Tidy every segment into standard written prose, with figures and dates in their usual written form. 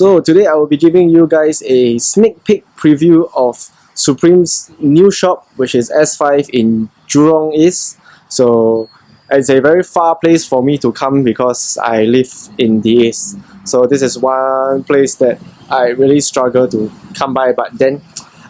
So today I will be giving you guys a sneak peek preview of Suprem's new shop, which is S5 in Jurong East. So it's a very far place for me to come because I live in the East. So this is one place that I really struggle to come by, but then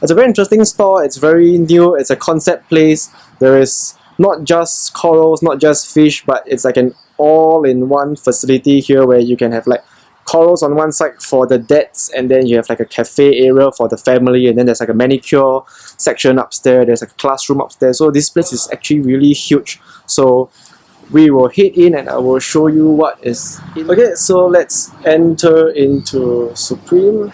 it's a very interesting store. It's very new. It's a concept place. There is not just corals, not just fish, but it's like an all-in-one facility here where you can have like corals on one side for the dads, and then you have like a cafe area for the family, and then there's like a manicure section upstairs, there's like a classroom upstairs. So this place is actually really huge. So we will head in and I will show you what is in. Okay, so let's enter into Suprem.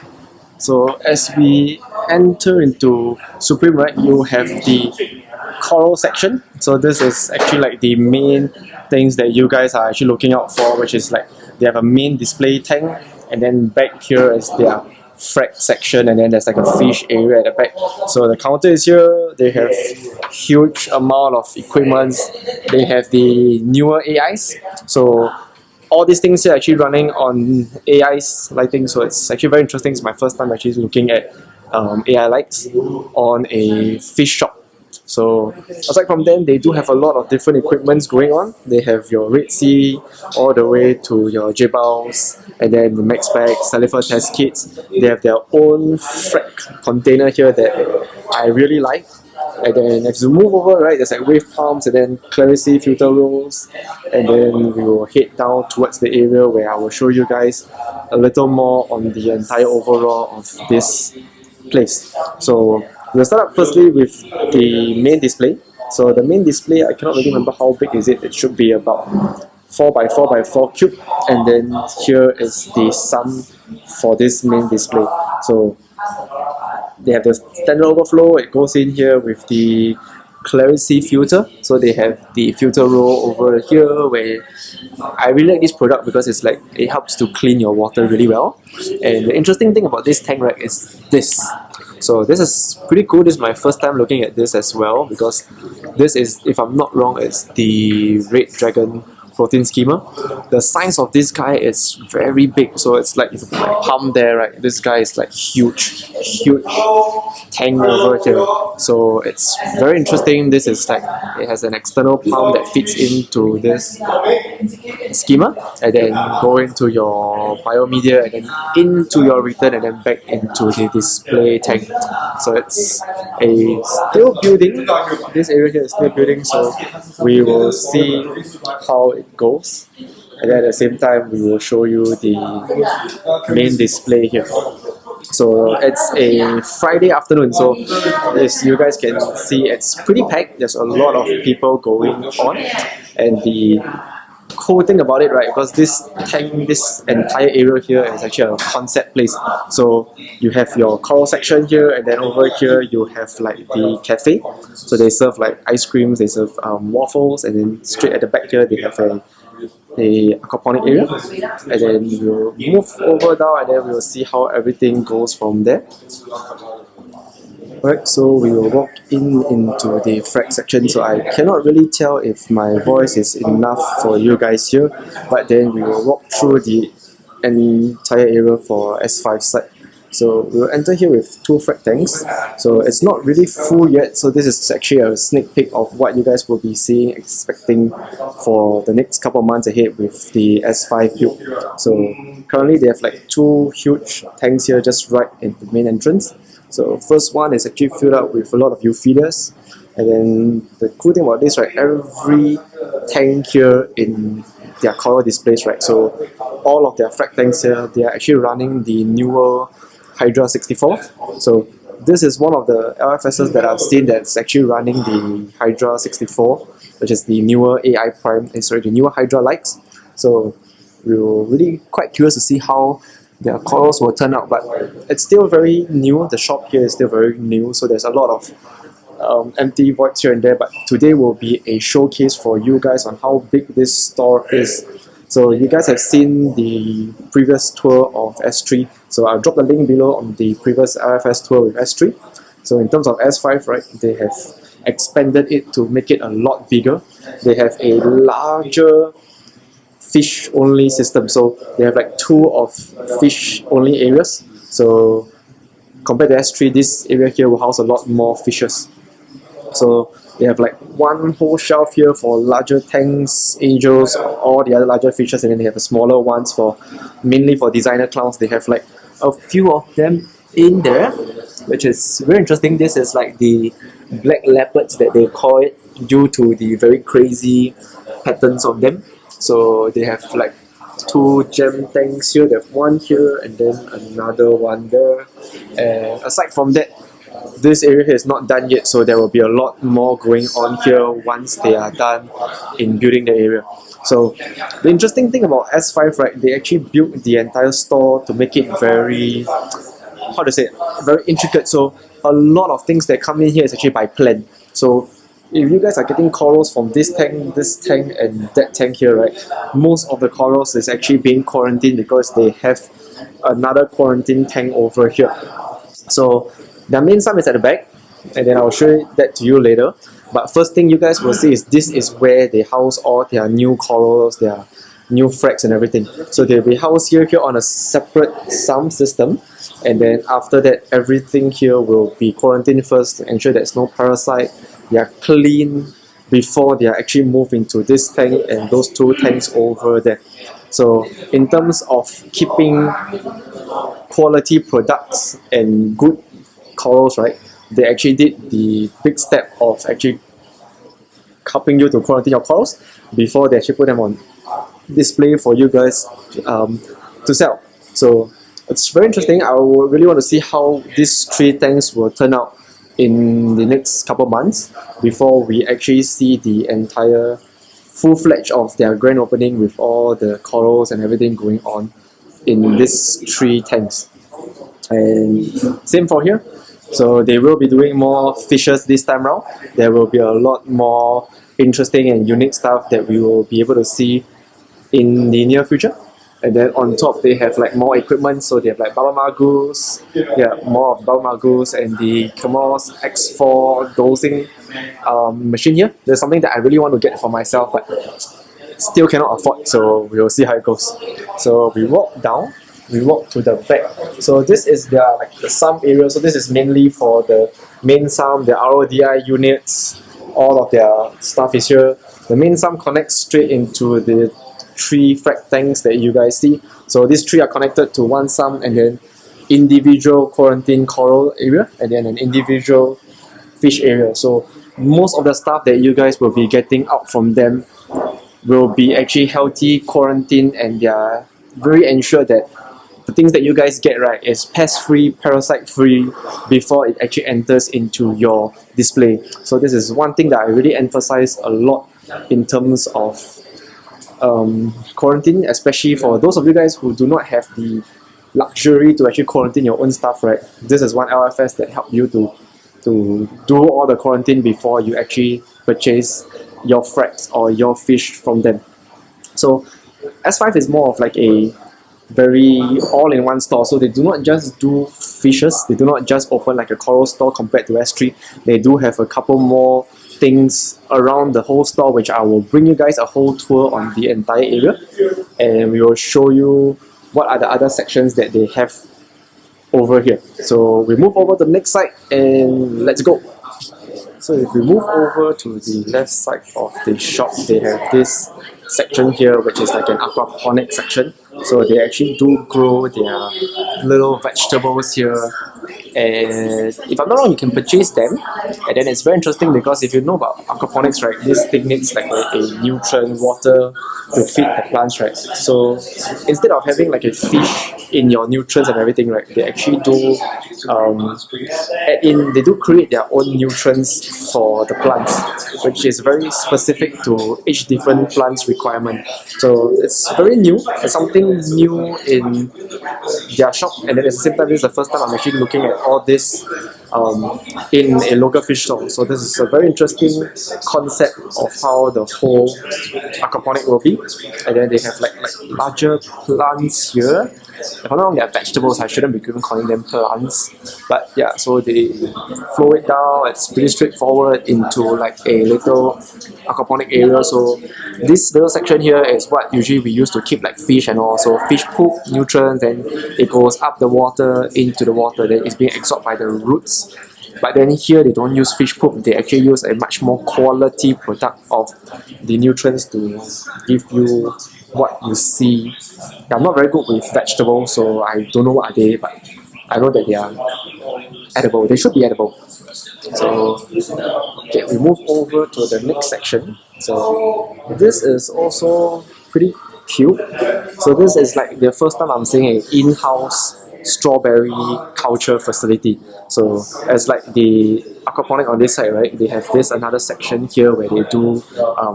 So as we enter into Suprem, right, you have the coral section. So this is actually like the main things that you guys are actually looking out for, which is like they have a main display tank, and then back here is their frag section, and then there's like a fish area at the back. So the counter is here. They have huge amount of equipment. They have the newer AIs. So all these things are actually running on AI's lighting. So it's actually very interesting. It's my first time actually looking at AI lights on a fish shop. So aside from them, they do have a lot of different equipments going on. They have your Red Sea all the way to your J-Bows, and then the Max Pack, Salifer test kits. They have their own frag container here that I really like. And then if you move over, right, there's like wave pumps and then clarity filter rolls, and then we will head down towards the area where I will show you guys a little more on the entire overall of this place. So we'll start up firstly with the main display. So the main display, I cannot really remember how big is it. It should be about 4x4x4 cube, and then here is the sum for this main display. So they have the standard overflow. It goes in here with the clarity filter. So they have the filter roll over here where I really like this product because it's like it helps to clean your water really well. And the interesting thing about this tank rack is this. So this is pretty cool. This is my first time looking at this as well, because this is, if I'm not wrong, it's the Red Dragon protein skimmer. The size of this guy is very big, so it's like if you put my palm there, right, this guy is like huge tank over here. So it's very interesting. This is like, it has an external palm that fits into this skimmer, and then go into your biomedia, and then into your return, and then back into the display tank. So it's a still building. This area here is still building, so we will see how it goes, and then at the same time we will show you the main display here. So it's a Friday afternoon, so as you guys can see, it's pretty packed. There's a lot of people going on, and the cool thing about it, right, because this tank, this entire area here is actually a concept place. So you have your coral section here, and then over here you have like the cafe. So they serve like ice creams, they serve waffles, and then straight at the back here they have a aquaponic area, and then we'll move over down, and then we'll see how everything goes from there. Alright, so we will walk into the frag section. So I cannot really tell if my voice is enough for you guys here, but then we will walk through the entire area for S5 side. So we'll enter here with 2 frag tanks. So it's not really full yet, so this is actually a sneak peek of what you guys will be seeing, expecting for the next couple of months ahead with the S5 build. So currently they have like 2 huge tanks here just right in the main entrance. So first one is actually filled up with a lot of feeders, and then the cool thing about this, right, every tank here in their coral displays, right, so all of their frag tanks here, they are actually running the newer Hydra 64. So this is one of the LFSs that I've seen that's actually running the Hydra 64, which is the newer AI Prime, the newer Hydra lights. So we're really quite curious to see how their corals will turn out, but it's still very new. The shop here is still very new, so there's a lot of empty voids here and there, but today will be a showcase for you guys on how big this store is. So you guys have seen the previous tour of S3, so I'll drop the link below on the previous RFS tour with S3. So in terms of S5, right, they have expanded it to make it a lot bigger. They have a larger fish only system. So they have like 2 of fish only areas. So compared to S3, this area here will house a lot more fishes. So they have like 1 whole shelf here for larger tanks, angels, all the other larger fishes, and then they have the smaller ones for mainly for designer clowns. They have like a few of them in there, which is very interesting. This is like the black leopards that they call it due to the very crazy patterns of them. So they have like 2 gem tanks here, they have 1 here and then another one there. And aside from that, this area here is not done yet, so there will be a lot more going on here once they are done in building the area. So the interesting thing about S5, right, they actually built the entire store to make it very, how to say it, very intricate. So a lot of things that come in here is actually by plan. So if you guys are getting corals from this tank, and that tank here, right, most of the corals is actually being quarantined because they have another quarantine tank over here. So their main sum is at the back, and then I'll show that to you later. But first thing you guys will see is this is where they house all their new corals, their new frags and everything. So they'll be housed here on a separate sum system, and then after that everything here will be quarantined first to ensure there's no parasite. They are clean before they are actually moved into this tank and those 2 tanks over there. So in terms of keeping quality products and good corals, right, they actually did the big step of actually helping you to quarantine your corals before they actually put them on display for you guys to sell. So it's very interesting. I would really want to see how these 3 tanks will turn out in the next couple months before we actually see the entire full-fledged of their grand opening with all the corals and everything going on in these 3 tanks. And same for here. So they will be doing more fishes this time around. There will be a lot more interesting and unique stuff that we will be able to see in the near future. And then on top they have like more equipment, so they have like Baba Magus, more of Baba Magus and the Chemours X4 dosing machine here. There's something that I really want to get for myself but still cannot afford, so we'll see how it goes. So we walk down, we walk to the back. So this is their like the sum area. So this is mainly for the main sum, the RODI units, all of their stuff is here. The main sum connects straight into the 3 frag tanks that you guys see. So these 3 are connected to 1 sum and then individual quarantine coral area and then an individual fish area. So most of the stuff that you guys will be getting out from them will be actually healthy, quarantine, and they are very ensured that the things that you guys get right is pest-free, parasite-free before it actually enters into your display. So this is one thing that I really emphasize a lot in terms of quarantine, especially for those of you guys who do not have the luxury to actually quarantine your own stuff, right? This is one LFS that help you to do all the quarantine before you actually purchase your frags or your fish from them. So S5 is more of like a very all-in-one store, so they do not just do fishes, they do not just open like a coral store compared to S3. They do have a couple more things around the whole store, which I will bring you guys a whole tour on the entire area, and we will show you what are the other sections that they have over here. So we move over to the next side and let's go. So if we move over to the left side of the shop, they have this section here which is like an aquaponics section. So they actually do grow their little vegetables here, and if I'm not wrong, you can purchase them. And then it's very interesting because if you know about aquaponics, right, this thing needs like a nutrient, water to feed the plants, right? So instead of having like a fish in your nutrients and everything, right, they actually do add in, they do create their own nutrients for the plants, which is very specific to each different plant's requirement. So it's very new, it's something new in their shop, and then at the same time this is the first time I'm actually looking at all these in a local fish store. So this is a very interesting concept of how the whole aquaponic will be. And then they have like larger plants here. If I'm not wrong, they are vegetables. I shouldn't be even calling them plants. But yeah, so they flow it down. It's pretty straightforward into like a little aquaponic area. So this little section here is what usually we use to keep like fish and all. So fish poop, nutrients, and it goes up the water, into the water, then it's being absorbed by the roots. But then here they don't use fish poop, they actually use a much more quality product of the nutrients to give you what you see. I'm not very good with vegetables, so I don't know what are they, but I know that they are edible. They should be edible. So okay, we move over to the next section. So this is also pretty cute. So this is like the first time I'm seeing an in-house strawberry culture facility. So as like the aquaponic on this side, right, they have this another section here where they do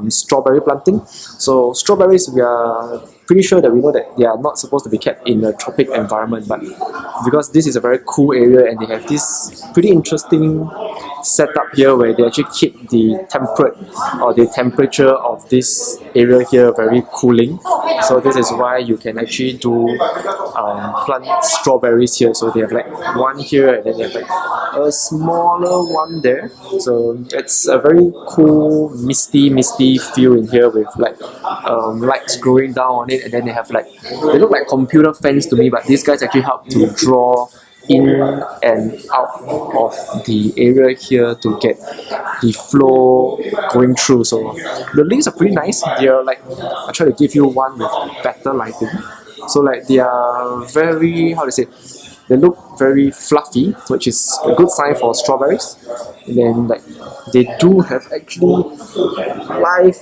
strawberry planting. So strawberries, we are pretty sure that we know that they are not supposed to be kept in a tropic environment, but because this is a very cool area and they have this pretty interesting setup here where they actually keep the temperature of this area here very cooling. So this is why you can actually do plant strawberries here. So they have like one here and then they have like a smaller one there. So it's a very cool misty feel in here with like lights growing down on it, and then they have like, they look like computer fans to me, but these guys actually help to draw in and out of the area here to get the flow going through. So the leaves are pretty nice. They are like, I try to give you one with better lighting. So like they are very, how to say, they look very fluffy, which is a good sign for strawberries. And then like they do have actually live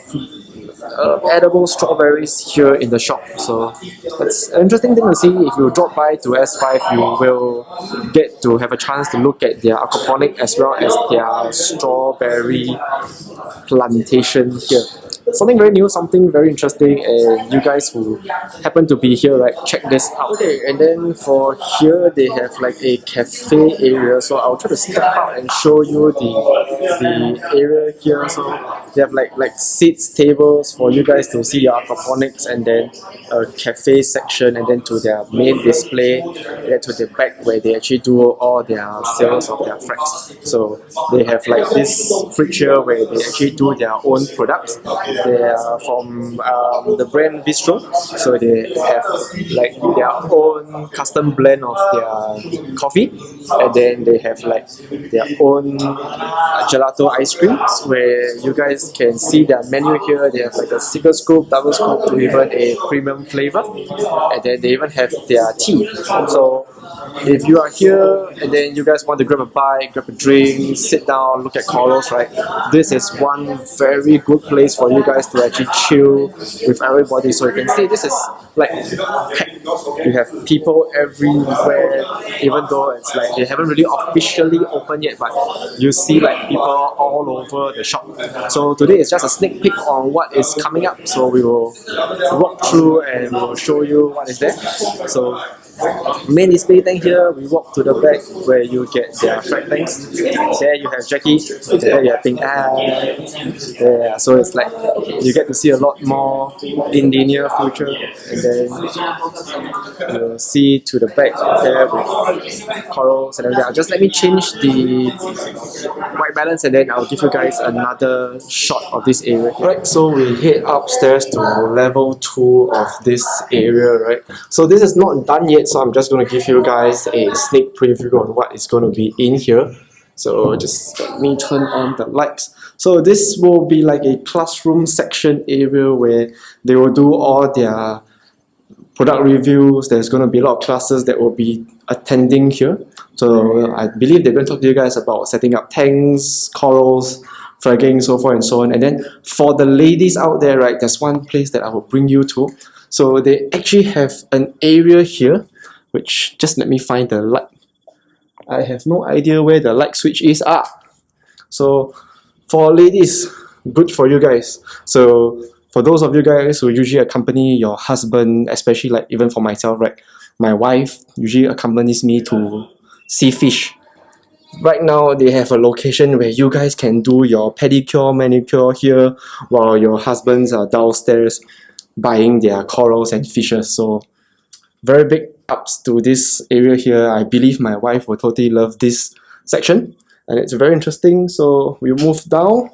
edible strawberries here in the shop. So it's an interesting thing to see. If you drop by to S5, you will get to have a chance to look at their aquaponic as well as their strawberry plantation here. Something very new, something very interesting, and you guys who happen to be here, right, check this out. Okay, and then for here they have like a cafe area, so I'll try to step out and show you the area here. So they have like seats, tables for you guys to see your aquaponics, and then a cafe section, and then to their main display, and then to the back where they actually do all their sales of their frags. So they have like this fridge here where they actually do their own products. They are from the brand Bistro, so they have like their own custom blend of their coffee, and then they have like their own gelato ice creams where you guys can see their menu here. They have like a single scoop, double scoop, to even a premium flavor, and then they even have their tea. So if you are here and then you guys want to grab a bite, grab a drink, sit down, look at corals, right, this is one very good place for you guys to actually chill with everybody. So you can see this is like packed. You have people everywhere, even though it's like they haven't really officially opened yet, but you see like people all over the shop. So today is just a sneak peek on what is coming up. So we will walk through and we'll show you what is there. So main display thing here, we walk to the back where you get their frag tanks. There you have Jackie, there you have Ping yeah, so it's like you get to see a lot more in the near future. And then you'll see to the back there with corals and everything. Just let me change the white balance and then I'll give you guys another shot of this area. Alright, so we head upstairs to level 2 of this area, right? So this is not done yet, so I'm just going to give you guys a sneak preview on what is going to be in here. So just let me turn on the lights. So this will be like a classroom section area where they will do all their product reviews. There's going to be a lot of classes that will be attending here. So I believe they're going to talk to you guys about setting up tanks, corals, fragging, so forth and so on. And then for the ladies out there, right, there's one place that I will bring you to. So they actually have an area here, which, just let me find the light. I have no idea where the light switch is. So for ladies, good for you guys. So for those of you guys who usually accompany your husband, especially like even for myself, right, my wife usually accompanies me to see fish. Right now, they have a location where you guys can do your pedicure, manicure here while your husbands are downstairs buying their corals and fishes. So, very big ups to this area here. I believe my wife will totally love this section, and it's very interesting. So, we move down.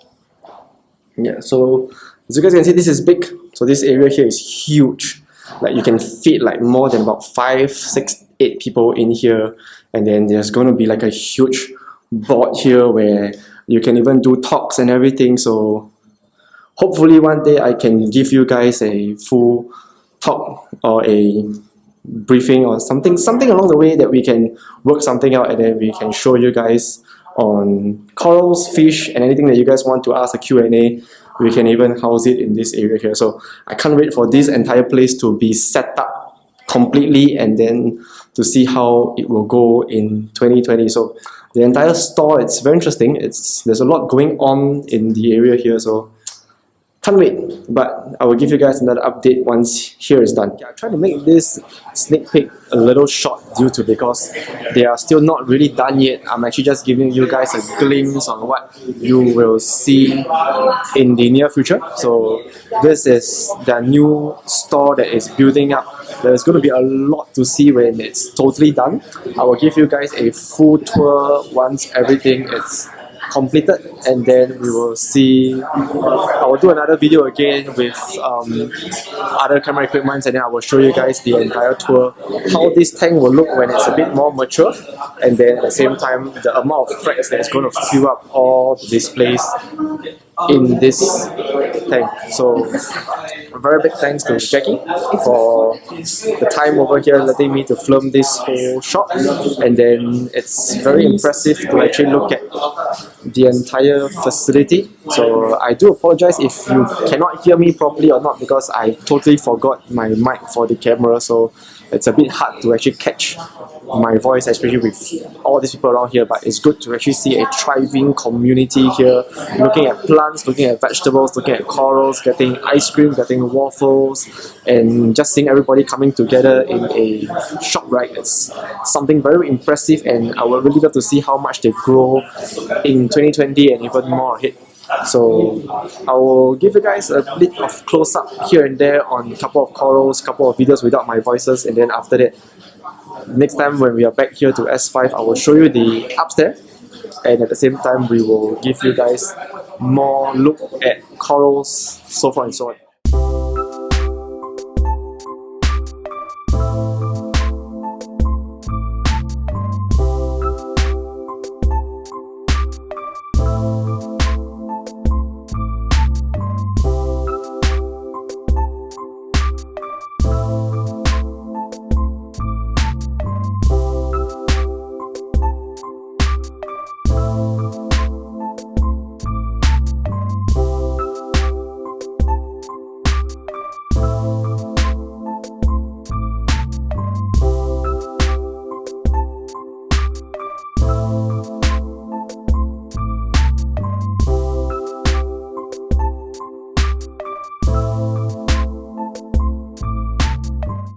Yeah, so as you guys can see, this is big. So, this area here is huge. Like, you can fit like more than about 5, 6, 8 people in here, and then there's going to be like a huge board here where you can even do talks and everything. So hopefully one day I can give you guys a full talk or a briefing or something along the way that we can work something out, and then we can show you guys on corals, fish, and anything that you guys want to ask a Q&A. We can even house it in this area here. So I can't wait for this entire place to be set up completely, and then to see how it will go in 2020. So the entire store, it's very interesting. There's a lot going on in the area here, so can't wait. But I will give you guys another update once here is done. I try to make this sneak peek a little short due to because they are still not really done yet. I'm actually just giving you guys a glimpse on what you will see in the near future. So this is the new store that is building up. There's going to be a lot to see when it's totally done. I will give you guys a full tour once everything is completed, and then we will see. I will do another video again with other camera equipment, and then I will show you guys the entire tour, how this tank will look when it's a bit more mature, and then at the same time the amount of fracs that is going to fill up all the displays in this tank. So a very big thanks to Jackie for the time over here letting me to film this whole shop, and then it's very impressive to actually look at the entire facility. So I do apologize if you cannot hear me properly or not, because I totally forgot my mic for the camera, so it's a bit hard to actually catch my voice, especially with all these people around here. But it's good to actually see a thriving community here, looking at plants, looking at vegetables, looking at corals, getting ice cream, getting waffles, and just seeing everybody coming together in a shop, right? It's something very impressive, and I would really love to see how much they grow in 2020 and even more ahead. So I will give you guys a bit of close-up here and there on a couple of corals, couple of videos without my voices, and then after that, next time when we are back here to S5, I will show you the upstairs, and at the same time we will give you guys more look at corals, so forth and so on.